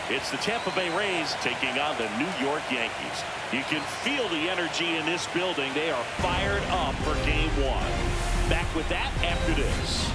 It's the Tampa Bay Rays taking on the New York Yankees. You can feel the energy in this building. They are fired up for Game 1. Back with that after this.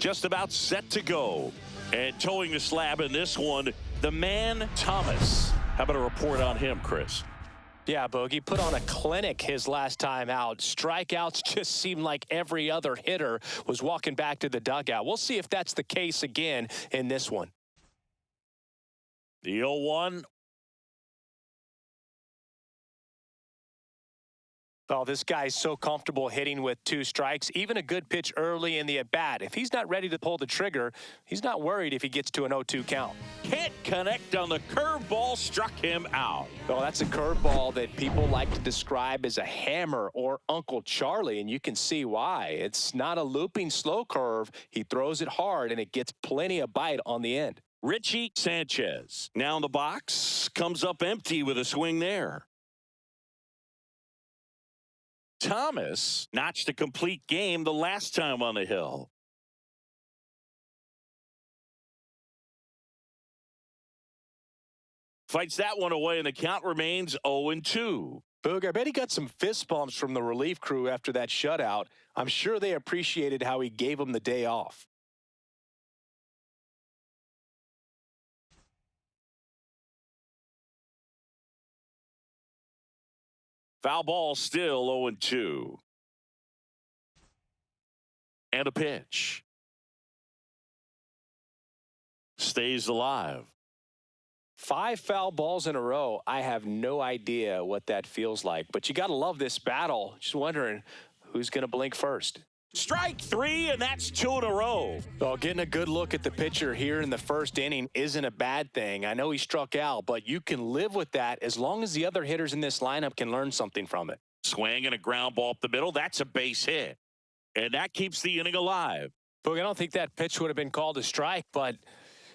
Just about set to go. And towing the slab in this one, the man Thomas. How about a report on him, Chris? Yeah, Bogey put on a clinic his last time out. Strikeouts just seemed like every other hitter was walking back to the dugout. We'll see if that's the case again in this one. The 0-1. Oh, this guy's so comfortable hitting with 2 strikes. Even a good pitch early in the at-bat. If he's not ready to pull the trigger, he's not worried if he gets to an 0-2 count. Can't connect on the curveball, struck him out. Oh, that's a curveball that people like to describe as a hammer or Uncle Charlie, and you can see why. It's not a looping slow curve. He throws it hard, and it gets plenty of bite on the end. Richie Sanchez now in the box, comes up empty with a swing there. Thomas notched a complete game the last time on the hill. Fights that one away, and the count remains 0-2. Boog, I bet he got some fist bumps from the relief crew after that shutout. I'm sure they appreciated how he gave them the day off. Foul ball, still 0-2. And a pitch. Stays alive. 5 foul balls in a row. I have no idea what that feels like, but you got to love this battle. Just wondering who's going to blink first. Strike 3, and that's 2 in a row. Well, getting a good look at the pitcher here in the first inning isn't a bad thing. I know he struck out, but you can live with that as long as the other hitters in this lineup can learn something from it. Swing and a ground ball up the middle. That's a base hit. And that keeps the inning alive. Boog, I don't think that pitch would have been called a strike, but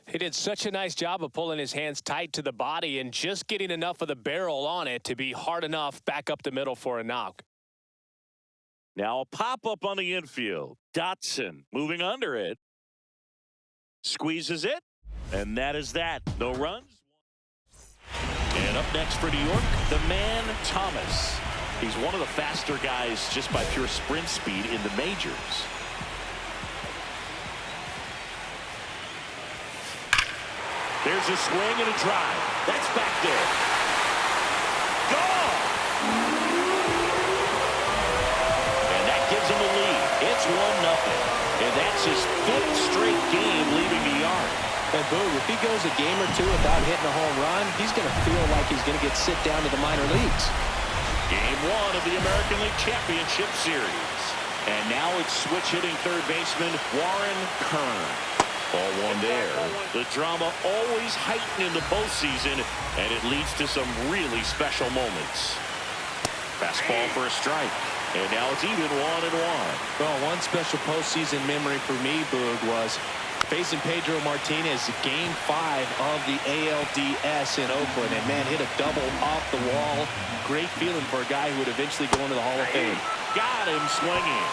he did such a nice job of pulling his hands tight to the body and just getting enough of the barrel on it to be hard enough back up the middle for a knock. Now a pop-up on the infield. Dotson moving under it. Squeezes it. And that is that. No runs. And up next for New York, the man Thomas. He's one of the faster guys just by pure sprint speed in the majors. There's a swing and a drive. That's back there. Gone! And that gives him a lead. It's 1-0. And that's his 5th straight game leaving the yard. And Boo, if he goes a game or 2 without hitting a home run, he's going to feel like he's going to get sit down to the minor leagues. Game 1 of the American League Championship Series. And now it's switch hitting third baseman Warren Kern. Ball 1 there. The drama always heightened in the postseason, and it leads to some really special moments. Fastball for a strike. And now it's even 1-1. Well, one special postseason memory for me, Boog, was facing Pedro Martinez, Game 5 of the ALDS in Oakland. And, man, hit a double off the wall. Great feeling for a guy who would eventually go into the Hall of Fame. Got him swinging.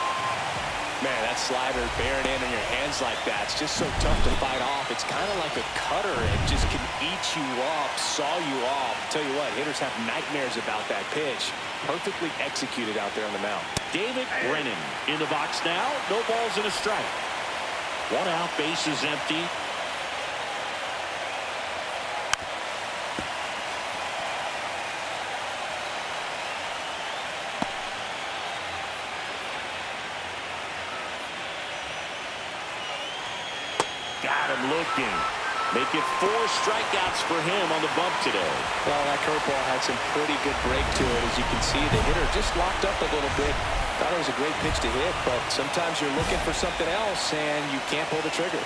Man, that slider bearing in your hands like that, it's just so tough to fight off. It's kind of like a cutter. It just can eat you up, saw you off. Tell you what, hitters have nightmares about that pitch. Perfectly executed out there on the mound. David Brennan in the box now. No balls and a strike. 1 out, base is empty. Got him looking. Make it 4 strikeouts for him on the bump today. Well, that curveball had some pretty good break to it. As you can see, the hitter just locked up a little bit. Thought it was a great pitch to hit, but sometimes you're looking for something else, and you can't pull the trigger.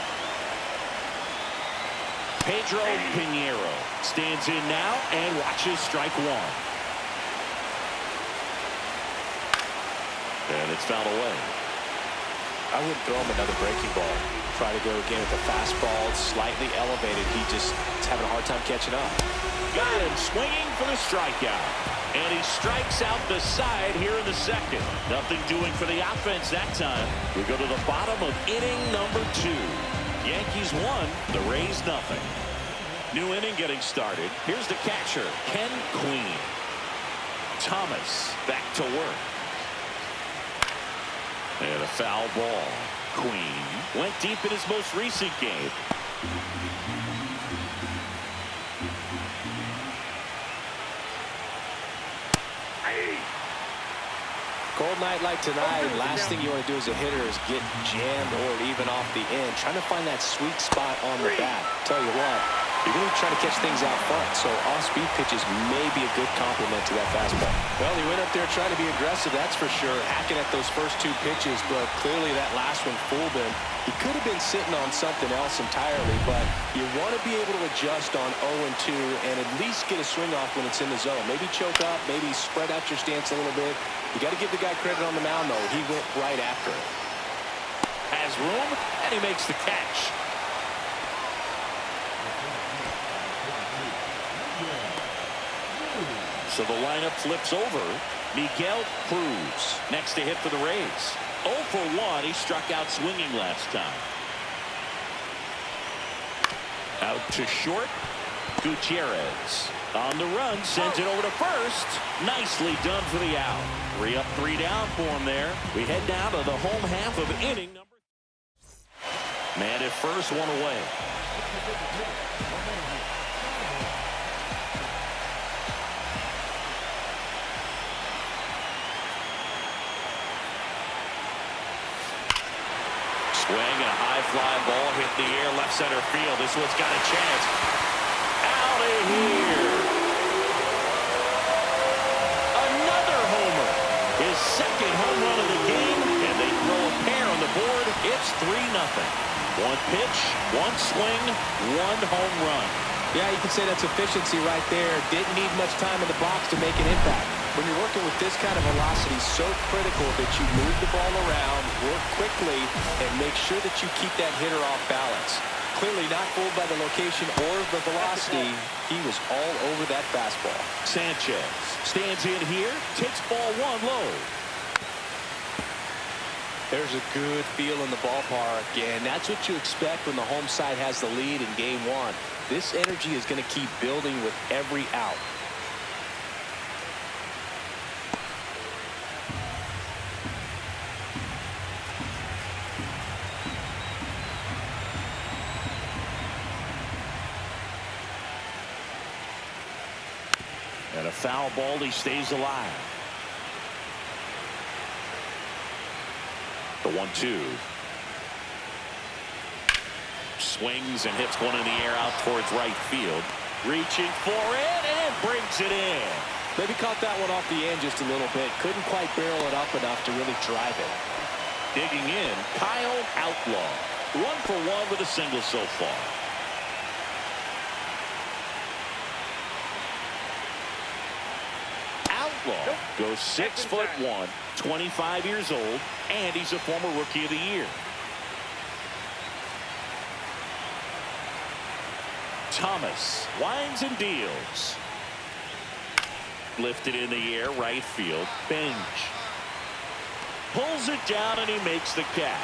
Pedro Pinheiro stands in now and watches strike 1. it's fouled away. I wouldn't throw him another breaking ball. Try to go again with the fastball, slightly elevated. He just is having a hard time catching up. Got him swinging for the strikeout. And he strikes out the side here in the second. Nothing doing for the offense that time. We go to the bottom of inning number 2. Yankees 1, the Rays nothing. New inning getting started. Here's the catcher, Ken Queen. Thomas back to work. And a foul ball. Queen went deep in his most recent game. Cold night like tonight, last thing you want to do as a hitter is get jammed or even off the end. Trying to find that sweet spot on the bat. Tell you what, you're going to try to catch things out front, so off-speed pitches may be a good complement to that fastball. Well, he went up there trying to be aggressive, that's for sure, hacking at those first 2 pitches, but clearly that last one fooled him. He could have been sitting on something else entirely, but you want to be able to adjust on 0-2 and at least get a swing off when it's in the zone. Maybe choke up, maybe spread out your stance a little bit. You got to give the guy credit on the mound, though. He went right after it. Has room, and he makes the catch. So the lineup flips over. Miguel Cruz next to hit for the Rays. 0 for 1. He struck out swinging last time. Out to short. Gutierrez on the run, sends it over to first. Nicely done for the out. 3 up, 3 down for him there. We head down to the home half of inning number. Man at first, 1 away. Swing and a high fly ball hit the air left center field. This one's got a chance. Out of here. Another homer. His second home run of the game, and they throw a pair on the board. It's 3-0. 1 pitch, 1 swing, 1 home run. Yeah, you can say that's efficiency right there. Didn't need much time in the box to make an impact. When you're working with this kind of velocity, so critical that you move the ball around, work quickly, and make sure that you keep that hitter off balance. Clearly not fooled by the location or the velocity. He was all over that fastball. Sanchez stands in here, takes ball 1 low. There's a good feel in the ballpark, and that's what you expect when the home side has the lead in game 1. This energy is going to keep building with every out. And a foul ball, he stays alive. The 1-2. Swings and hits one in the air out towards right field. Reaching for it and brings it in. Maybe caught that one off the end just a little bit. Couldn't quite barrel it up enough to really drive it. Digging in, Kyle Outlaw. 1 for 1 with a single so far. Outlaw goes 6'1", 25 years old, and he's a former Rookie of the Year. Thomas winds and deals. Lifted in the air, right field. Bench. Pulls it down, and he makes the catch.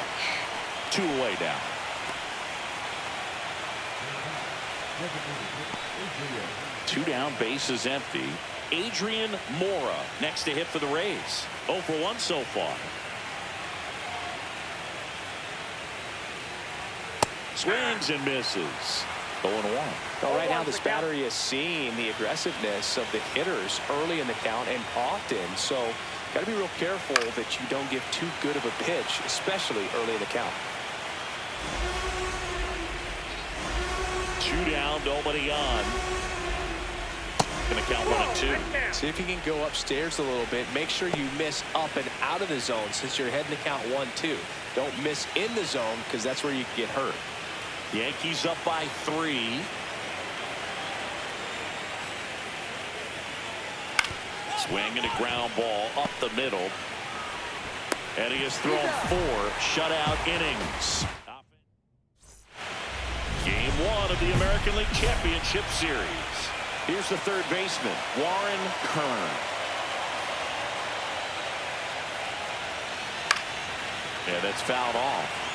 2 away now. Two down, bases empty. Adrian Mora next to hit for the Rays. 0 for 1 so far. Swings and misses. 0-1. Well, right now this battery is seeing the aggressiveness of the hitters early in the count and often. So got to be real careful that you don't give too good of a pitch, especially early in the count. 2 down, nobody on. Going to count 1-2. See if you can go upstairs a little bit. Make sure you miss up and out of the zone since you're heading to count 1-2. Don't miss in the zone because that's where you get hurt. Yankees up by 3. Swing and a ground ball up the middle. And he has thrown 4 shutout innings. Game 1 of the American League Championship Series. Here's the third baseman, Warren Kern. And it's fouled off.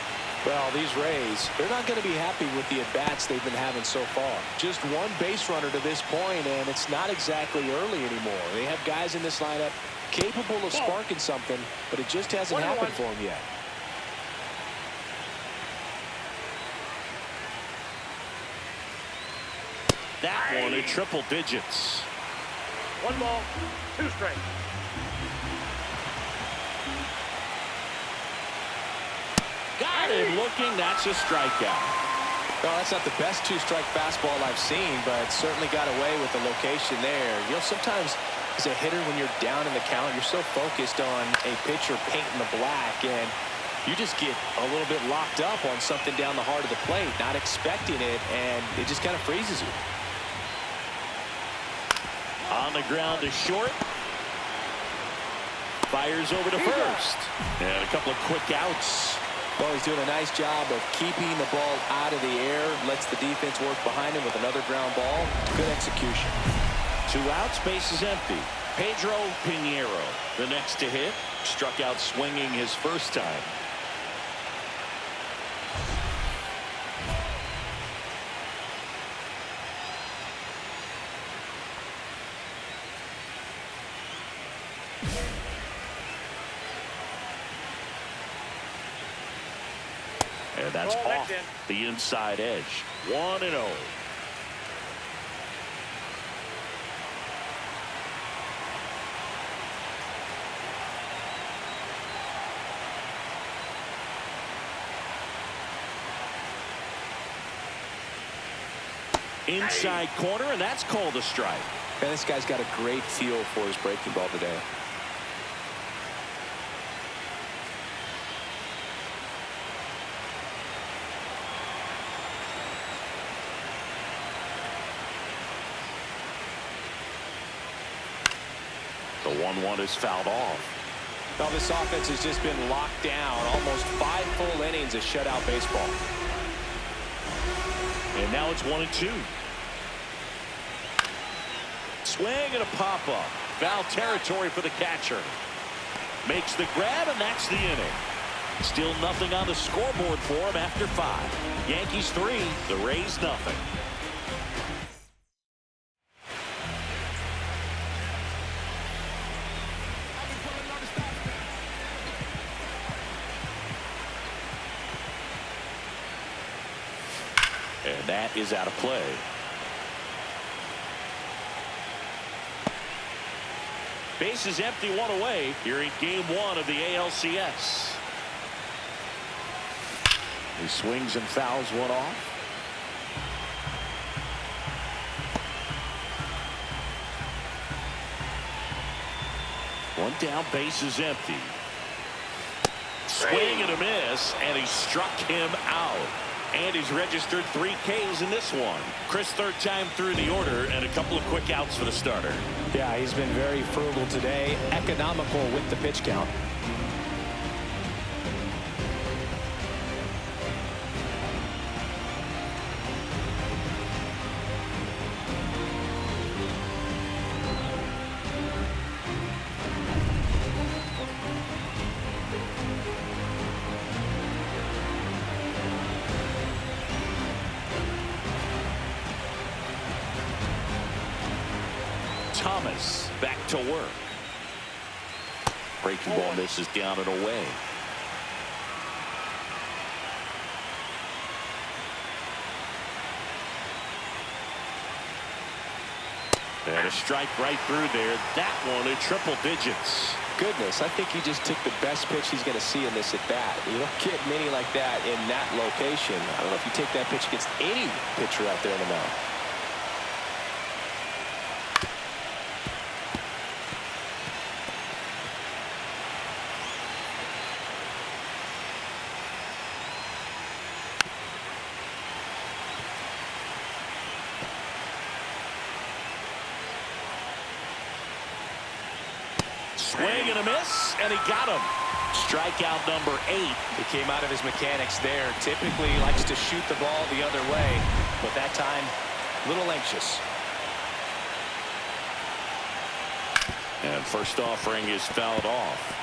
Well, these Rays, they're not going to be happy with the at-bats they've been having so far. Just one base runner to this point, and it's not exactly early anymore. They have guys in this lineup capable of sparking something, but it just hasn't happened for them yet. That one in triple digits. 1 ball, 2 strikes. Got him looking. That's a strikeout. Well, that's not the best 2-strike fastball I've seen, but certainly got away with the location there. You know, sometimes as a hitter, when you're down in the count, you're so focused on a pitcher painting the black, and you just get a little bit locked up on something down the heart of the plate, not expecting it, and it just kind of freezes you. On the ground to short. Fires over to first. And a couple of quick outs. Well, he's doing a nice job of keeping the ball out of the air, lets the defense work behind him with another ground ball. Good execution. 2 outs, base is empty. Pedro Pinheiro, the next to hit, struck out swinging his first time. And that's off the inside edge. 1-0. Inside corner, and that's called a strike. And this guy's got a great feel for his breaking ball today. The 1-1 is fouled off. Well, this offense has just been locked down. Almost 5 full innings of shutout baseball. And now it's 1-2. Swing and a pop-up. Foul territory for the catcher. Makes the grab, and that's the inning. Still nothing on the scoreboard for him after 5. Yankees 3, the Rays nothing. And that is out of play. Base is empty, 1 away here in game 1 of the ALCS. He swings and fouls one off. One down, base is empty. Swing and a miss, and he struck him out. And he's registered 3 Ks in this one. Chris, third time through the order, and a couple of quick outs for the starter. Yeah, he's been very frugal today, economical with the pitch count. Thomas back to work. Breaking ball misses down and away. And a strike right through there. That one in triple digits. Goodness, I think he just took the best pitch he's going to see in this at bat. You don't get many like that in that location. I don't know if you take that pitch against any pitcher out there in the mound. Swing and a miss, and he got him. Strikeout number 8. He came out of his mechanics there. Typically likes to shoot the ball the other way, but that time, a little anxious. And first offering is fouled off.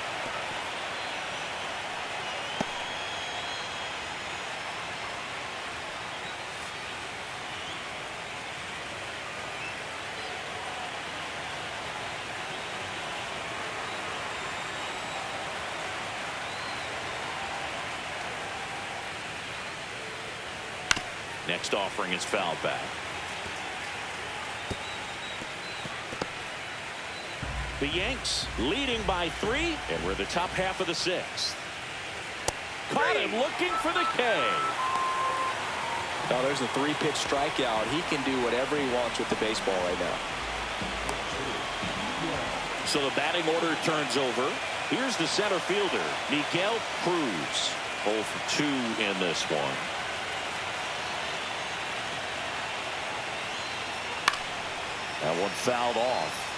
Next offering is fouled back. The Yanks leading by 3, and we're the top half of the 6th. Caught him looking for the K. Oh, there's a 3-pitch strikeout. He can do whatever he wants with the baseball right now. So the batting order turns over. Here's the center fielder, Miguel Cruz. 0 for 2 in this one. That one fouled off.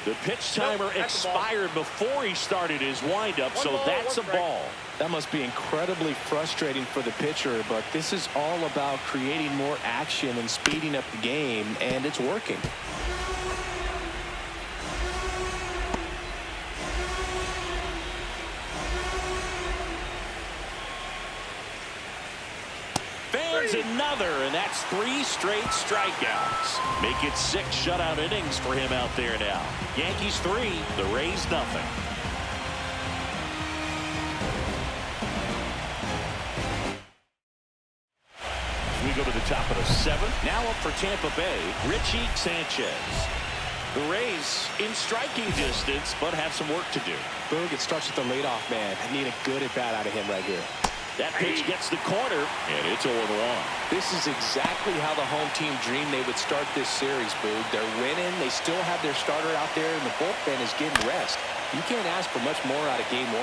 The pitch timer expired before he started his windup, so that's a ball. That must be incredibly frustrating for the pitcher, but this is all about creating more action and speeding up the game, and it's working. Fans another, and that's 3 straight strikeouts. Make it 6 shutout innings for him out there now. Yankees 3, the Rays nothing. We go to the top of the 7th. Now up for Tampa Bay, Richie Sanchez. The Rays in striking distance, but have some work to do. Boog, it starts with the leadoff man. I need a good at-bat out of him right here. That pitch gets the corner, and it's 0-1. This is exactly how the home team dreamed they would start this series, Boog. They're winning. They still have their starter out there, and the bullpen is getting rest. You can't ask for much more out of Game 1.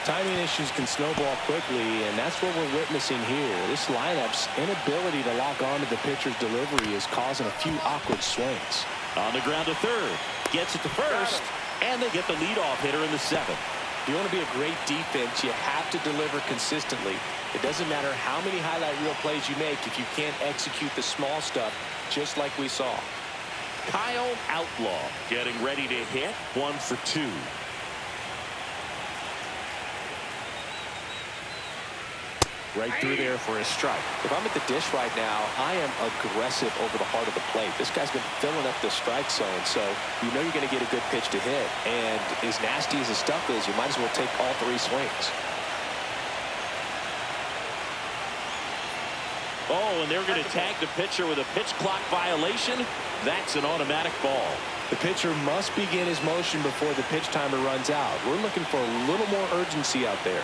Timing issues can snowball quickly, and that's what we're witnessing here. This lineup's inability to lock onto the pitcher's delivery is causing a few awkward swings. On the ground to third. Gets it to first, and they get the leadoff hitter in the 7th. If you want to be a great defense, you have to deliver consistently. It doesn't matter how many highlight reel plays you make if you can't execute the small stuff, just like we saw. Kyle Outlaw getting ready to hit. 1 for 2. Right through there for a strike. If I'm at the dish right now, I am aggressive over the heart of the plate. This guy's been filling up the strike zone, so you know you're going to get a good pitch to hit. And as nasty as his stuff is, you might as well take all 3 swings. Oh, and they're going to tag the pitcher with a pitch clock violation. That's an automatic ball. The pitcher must begin his motion before the pitch timer runs out. We're looking for a little more urgency out there.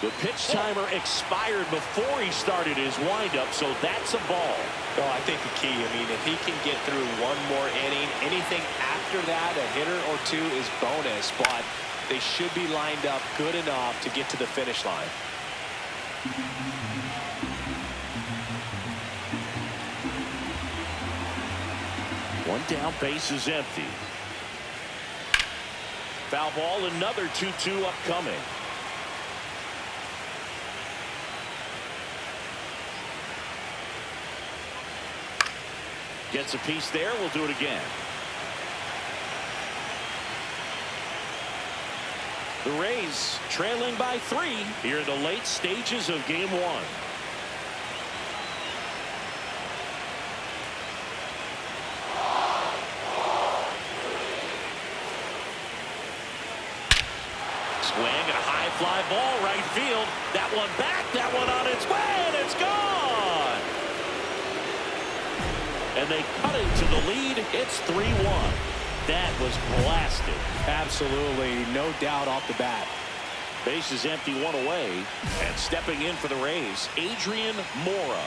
The pitch timer expired before he started his windup, so that's a ball. Oh, I think the key, I mean, if he can get through one more inning, anything after that, a hitter or 2 is bonus, but they should be lined up good enough to get to the finish line. One down, base is empty. Foul ball, another 2-2 upcoming. Gets a piece there. We'll do it again. The Rays trailing by 3 here in the late stages of Game 1. Swing and a high fly ball right field. That one back. That one on its way, and it's gone. And they cut it to the lead. It's 3-1. That was blasted. Absolutely, no doubt off the bat. Base is empty, one away. And stepping in for the Rays, Adrian Mora.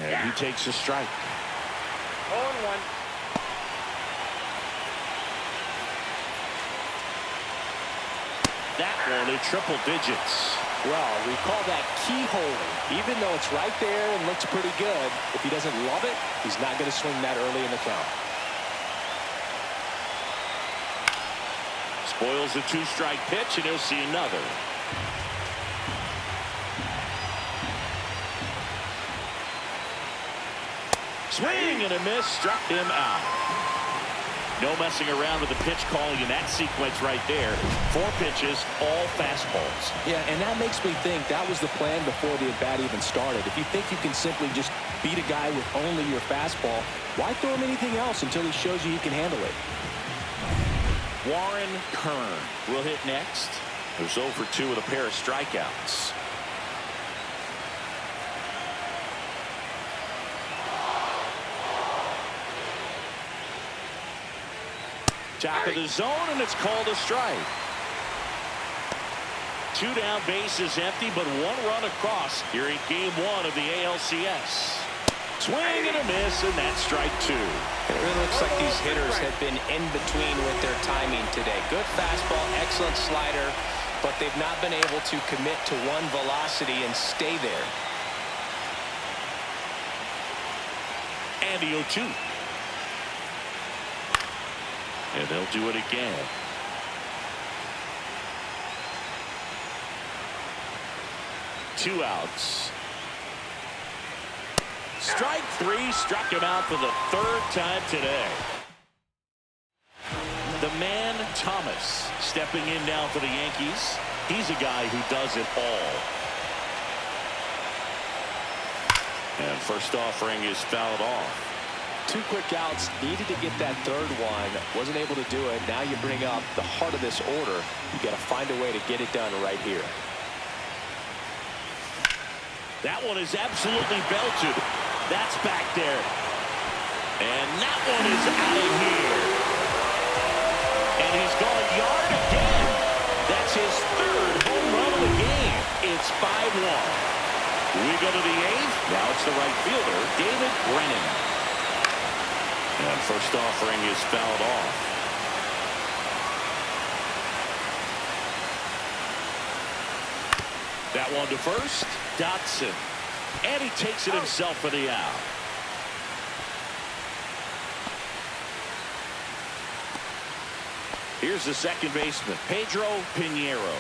And he takes a strike. 0-1. That one in triple digits. Well, we call that keyholing. Even though it's right there and looks pretty good, if he doesn't love it, he's not going to swing that early in the count. Spoils the two-strike pitch, and he'll see another. Swing and a miss, struck him out. No messing around with the pitch calling in that sequence right there. 4 pitches, all fastballs. Yeah, and that makes me think that was the plan before the at-bat even started. If you think you can simply just beat a guy with only your fastball, why throw him anything else until he shows you he can handle it? Warren Kern will hit next. There's 0 for 2 with a pair of strikeouts. Top of the zone, and it's called a strike. 2 down, base is empty, but 1 run across here in game 1 of the ALCS. Swing and a miss, and that's strike 2. It really looks like these hitters have been in between with their timing today. Good fastball, excellent slider, but they've not been able to commit to one velocity and stay there. And the 0-2. And they'll do it again. Two outs. Strike 3, struck him out for the 3rd time today. The man, Thomas, stepping in now for the Yankees. He's a guy who does it all. And first offering is fouled off. 2 quick outs, needed to get that 3rd one, wasn't able to do it. Now you bring up the heart of this order. You got to find a way to get it done right here. That one is absolutely belted. That's back there. And that one is out of here. And he's gone yard again. That's his 3rd home run of the game. It's 5-1. We go to the 8th. Now it's the right fielder, David Brennan. And first offering is fouled off. That one to first, Dotson. And he takes it himself for the out. Here's the second baseman, Pedro Pinheiro.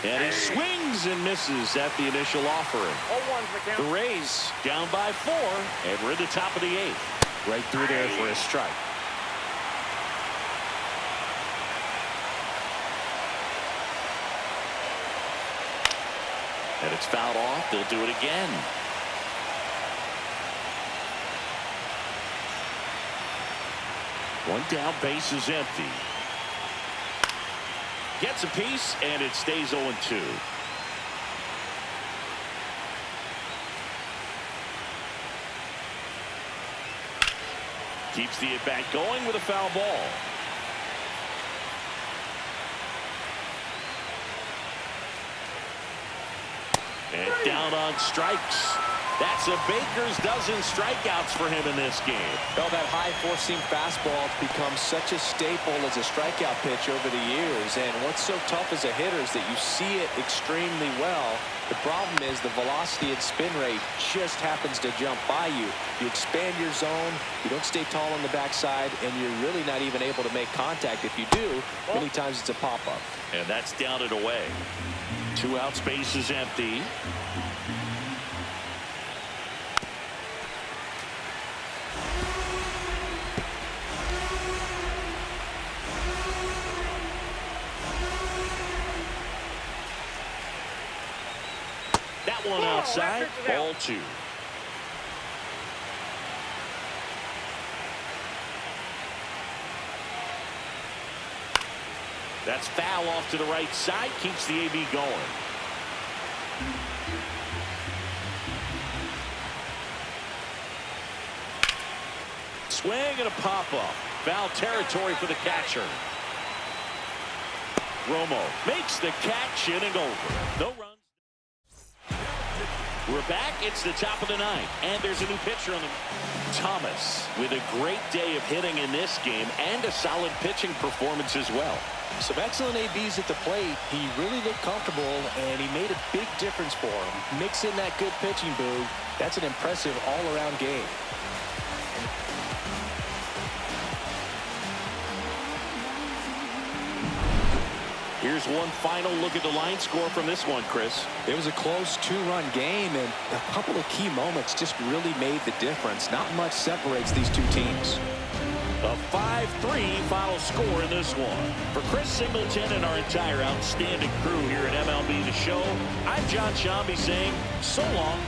And he swings and misses at the initial offering. 0-1's the count. The Rays down by 4, and we're at the top of the 8th. Right through there for a strike. And it's fouled off. They'll do it again. One down, base is empty. Gets a piece, and it stays 0-2. Keeps the at-bat going with a foul ball. And down on strikes. That's a baker's dozen strikeouts for him in this game. Well, that high four-seam fastball has become such a staple as a strikeout pitch over the years. And what's so tough as a hitter is that you see it extremely well. The problem is the velocity and spin rate just happens to jump by you. You expand your zone, you don't stay tall on the backside, and you're really not even able to make contact. If you do, many times it's a pop-up. And that's down and away. 2 outs, base is empty. That one outside, ball 2. That's foul off to the right side, keeps the AB going. Swing and a pop-up. Foul territory for the catcher. Romo makes the catch, inning over. No runs. We're back. It's the top of the ninth, and there's a new pitcher on the... Thomas with a great day of hitting in this game and a solid pitching performance as well. Some excellent ABs at the plate. He really looked comfortable, and he made a big difference for him. Mix in that good pitching, Boog. That's an impressive all-around game. Here's one final look at the line score from this one, Chris. It was a close two-run game, and a couple of key moments just really made the difference. Not much separates these two teams. A 5-3 final score in this one. For Chris Singleton and our entire outstanding crew here at MLB The Show, I'm John Shambi saying so long.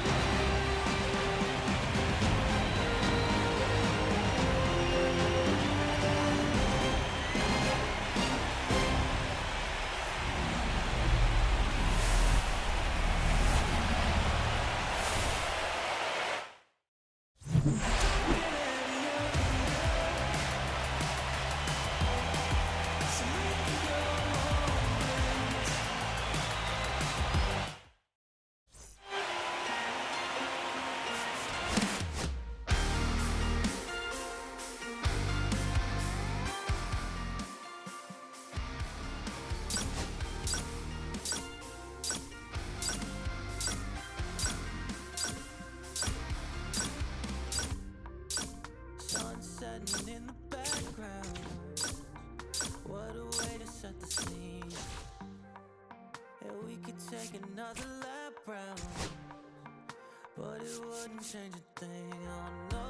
In the background, what a way to set the scene. And we could take another lap round, but it wouldn't change a thing. Oh no,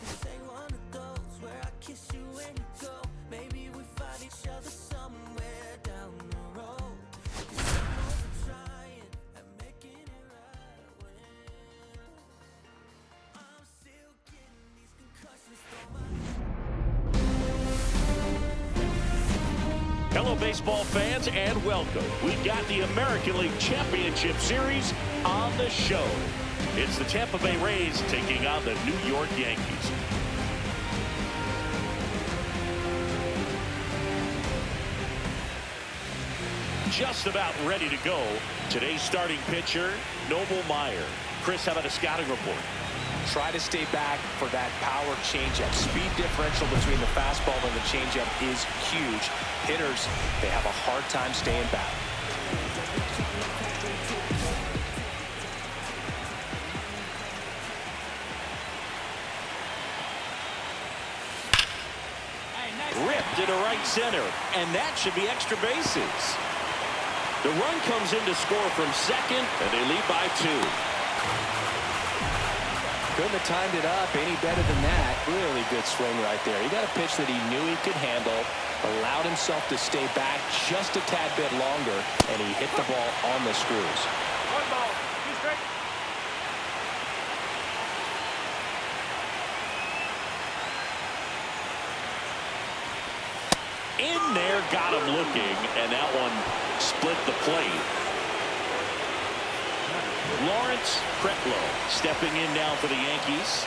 this ain't one of those where I kiss you when you go. Maybe we find each other somewhere down the road. 'Cause I know we're trying and making it right when I'm still getting these concussions from my... Hello, baseball fans, and welcome. We've got the American League Championship Series on the show. It's the Tampa Bay Rays taking on the New York Yankees. Just about ready to go. Today's starting pitcher, Noble Meyer. Chris, how about a scouting report? Try to stay back for that power changeup. Speed differential between the fastball and the changeup is huge. Hitters, they have a hard time staying back. Ripped into right center, and that should be extra bases. The run comes in to score from second, and they lead by 2. Couldn't have timed it up any better than that. Really good swing right there. He got a pitch that he knew he could handle, allowed himself to stay back just a tad bit longer, and he hit the ball on the screws. One ball. Two straight. In there, got him looking, and that one split the plate. Lawrence Kretlow stepping in now for the Yankees.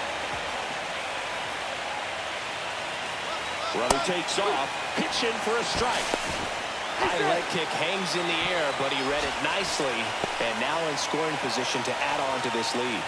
Runner takes off, pitching for a strike. High leg kick hangs in the air, but he read it nicely, and now in scoring position to add on to this lead.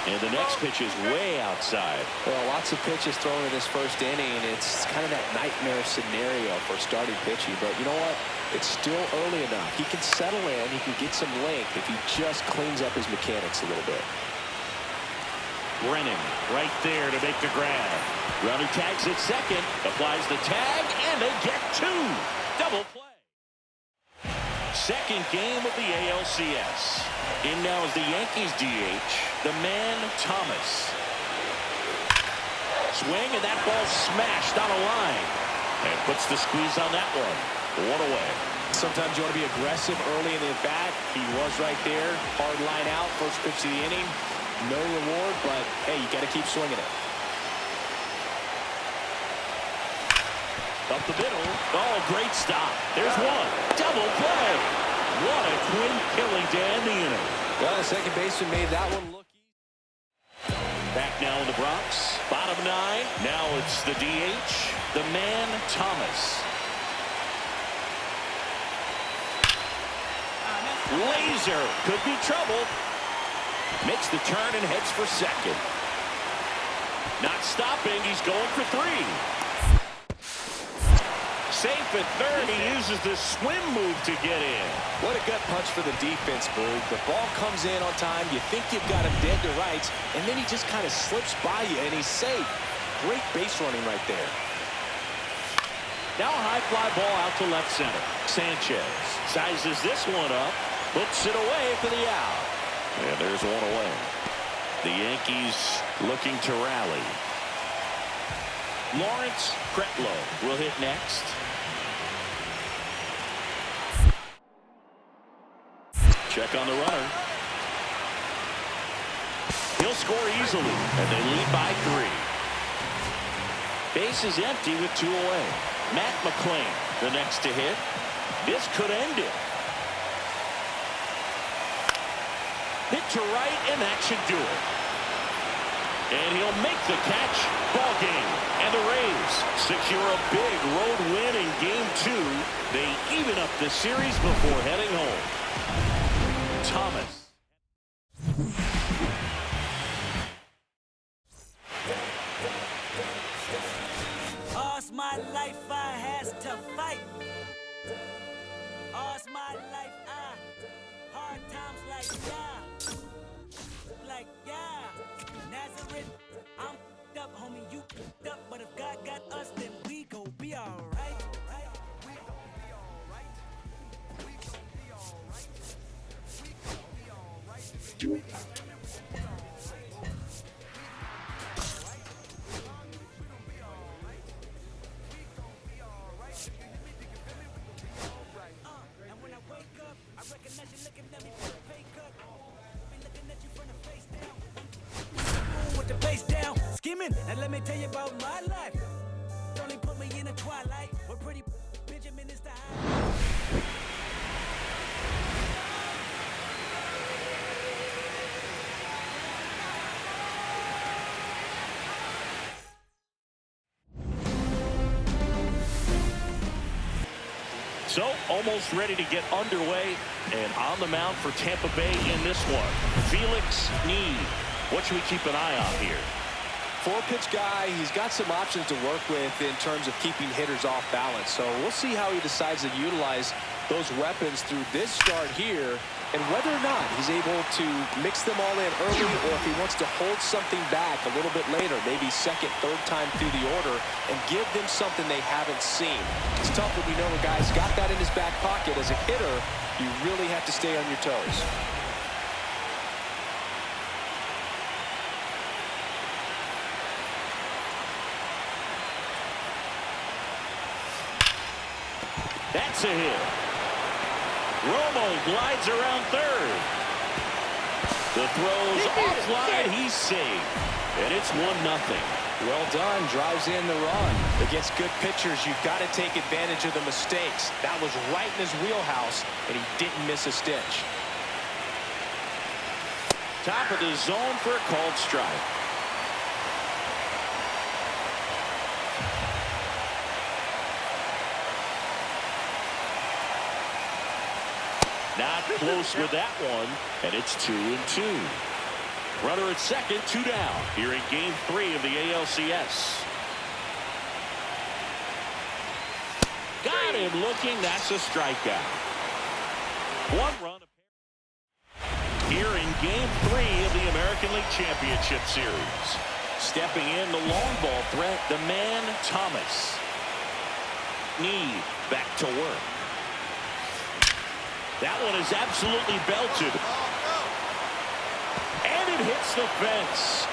And the next pitch is way outside. Well, lots of pitches thrown in this first inning, and it's kind of that nightmare scenario for starting pitching. But you know what? It's still early enough. He can settle in. He can get some length if he just cleans up his mechanics a little bit. Brennan right there to make the grab. Runner tags at second, applies the tag, and they get 2. Double play. Second game of the ALCS. In now is the Yankees DH, the man Thomas. Swing, and that ball smashed on a line. And puts the squeeze on that one. 1 away. Sometimes you want to be aggressive early in the at-bat. He was right there. Hard line out. First pitch of the inning. No reward, but, hey, you got to keep swinging it. Up the middle. Oh, great stop. There's one. Double play. What a quick killing to end the inning. Well, the second baseman made that one look easy. Back now in the Bronx. Bottom 9. Now it's the DH, the man Thomas. Laser could be trouble. Makes the turn and heads for second. Not stopping. He's going for 3. Safe at third. He uses the swim move to get in. What a gut punch for the defense, Boog. The ball comes in on time. You think you've got him dead to rights, and then he just kind of slips by you, and he's safe. Great base running right there. Now a high fly ball out to left center. Sanchez sizes this one up, hooks it away for the out. And there's one away. The Yankees looking to rally. Lawrence Kretlow will hit next. Check on the runner. He'll score easily, and they lead by 3. Base is empty with 2 away. Matt McClain, the next to hit. This could end it. Hit to right, and that should do it. And he'll make the catch. Ball game. And the Rays secure a big road win in Game 2. They even up the series before heading home. Thomas. All's my life I has to fight. All's my life hard times like yeah. Nazareth, I'm up, homie, you up, but if God got us, then we gon' be alright. We gon' be alright. We gon' be alright. We gon' be alright. We gon' be alright. And when I wake up, I recognize you looking at me for a pay cut. Be looking at you from the face down. With the face down, skimming. And let me tell you about my life. Only put me in the twilight. We're pretty Benjamin is the high. So, almost ready to get underway, and on the mound for Tampa Bay in this one, Felix Need. What should we keep an eye on here? 4-pitch guy. He's got some options to work with in terms of keeping hitters off balance. So we'll see how he decides to utilize those weapons through this start here, and whether or not he's able to mix them all in early, or if he wants to hold something back a little bit later, maybe second, third time through the order, and give them something they haven't seen. It's tough when we know a guy's got that in his back pocket. As a hitter, you really have to stay on your toes. That's a hit. Romo glides around third. The throw's offline. He's safe. And it's 1-0. Well done. Drives in the run. Against good pitchers, you've got to take advantage of the mistakes. That was right in his wheelhouse, and he didn't miss a stitch. Top of the zone for a called strike. Not close with that one, and it's 2-2. Runner at second, 2 down here in Game 3 of the ALCS. Got him looking. That's a strikeout. 1 run here in Game 3 of the American League Championship Series. Stepping in the long ball threat, the man Thomas. Need back to work. That one is absolutely belted. And it hits the fence.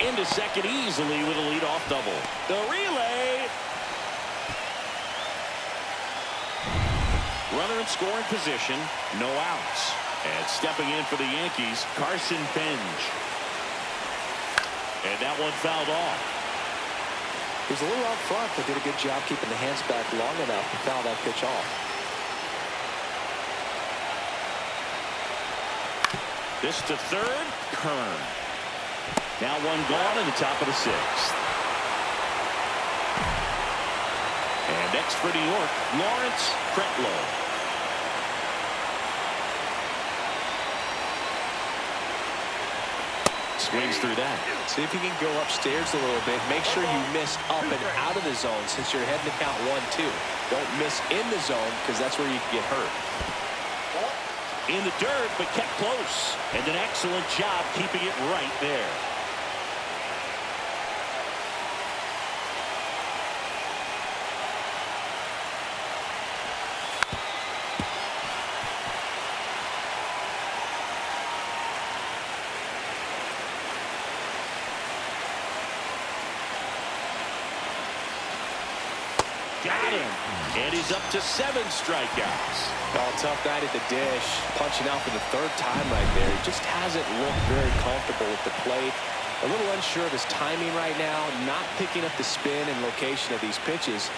Into second easily with a leadoff double. The relay. Runner in scoring position. No outs. And stepping in for the Yankees, Carson Benj. And that one fouled off. He was a little out front, but did a good job keeping the hands back long enough to foul that pitch off. This to third, Kern. Now one gone in the top of the sixth. And next for New York, Lawrence Kretlow. Swings through that. See if you can go upstairs a little bit. Make sure you miss up and out of the zone since you're heading to count 1-2. Don't miss in the zone because that's where you can get hurt. In the dirt, but kept close. And an excellent job keeping it right there. Got him. And he's up to 7 strikeouts. Oh, tough night at the dish. Punching out for the third time right there. He just hasn't looked very comfortable at the plate. A little unsure of his timing right now. Not picking up the spin and location of these pitches.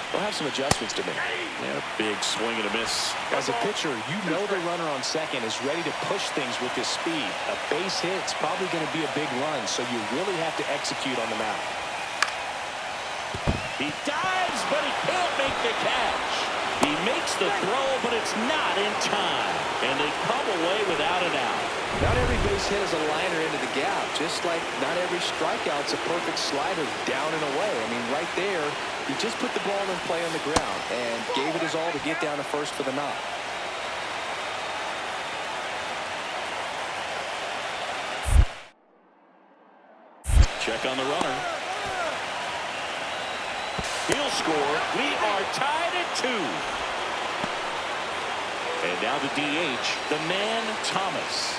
We'll have some adjustments to make. Yeah, big swing and a miss. As a pitcher, you know the runner on second is ready to push things with his speed. A base hit's probably going to be a big run, so you really have to execute on the mound. He dives, but he can't make the catch. He makes the throw, but it's not in time. And they come away without an out. Not every base hit is a liner into the gap, just like not every strikeout's a perfect slider down and away. I mean, right there, he just put the ball in play on the ground and gave it his all to get down to first for the knock. Check on the runner. He'll score. We are tied at 2. And now the DH, the man Thomas.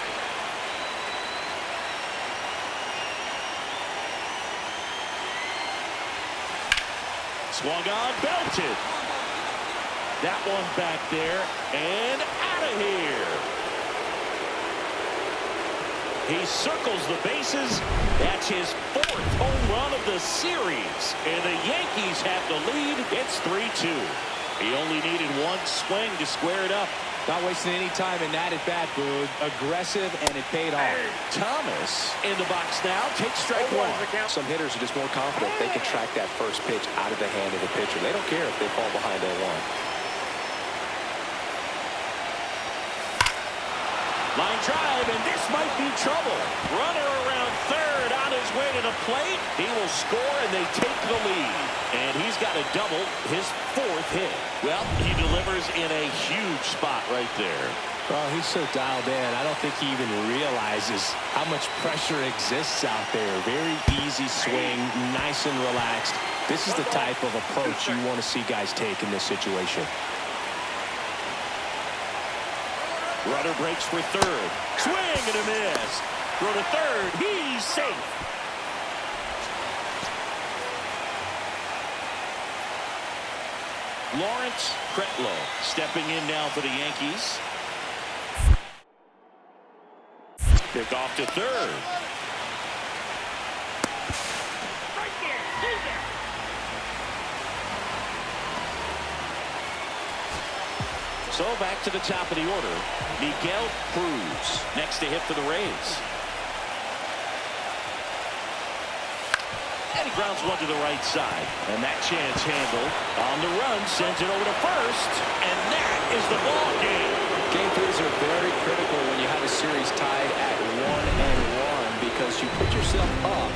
Swung on, belted. That one back there and out of here. He circles the bases. That's his 4th home run of the series. And the Yankees have the lead. It's 3-2. He only needed one swing to square it up. Not wasting any time in that at bat, Boog. Aggressive, and it paid off. Thomas in the box now. Takes strike 1. Some hitters are just more confident they can track that first pitch out of the hand of the pitcher. They don't care if they fall behind 0-1. Line drive, and this might be trouble. Runner around third on his way to the plate. He will score, and they take the lead. And he's got a double, his 4th hit. Well, he delivers in a huge spot right there. Well, he's so dialed in, I don't think he even realizes how much pressure exists out there. Very easy swing, nice and relaxed. This is the type of approach you want to see guys take in this situation. Runner breaks for third. Swing and a miss. Throw to third. He's safe. Lawrence Kretlow stepping in now for the Yankees. Pick off to third. Right there. Stay there. So back to the top of the order. Miguel Cruz next to hit for the Rays. And he grounds one to the right side. And that chance handled. On the run, sends it over to first. And that is the ball game. Game threes are very critical when you have a series tied at 1-1 because you put yourself up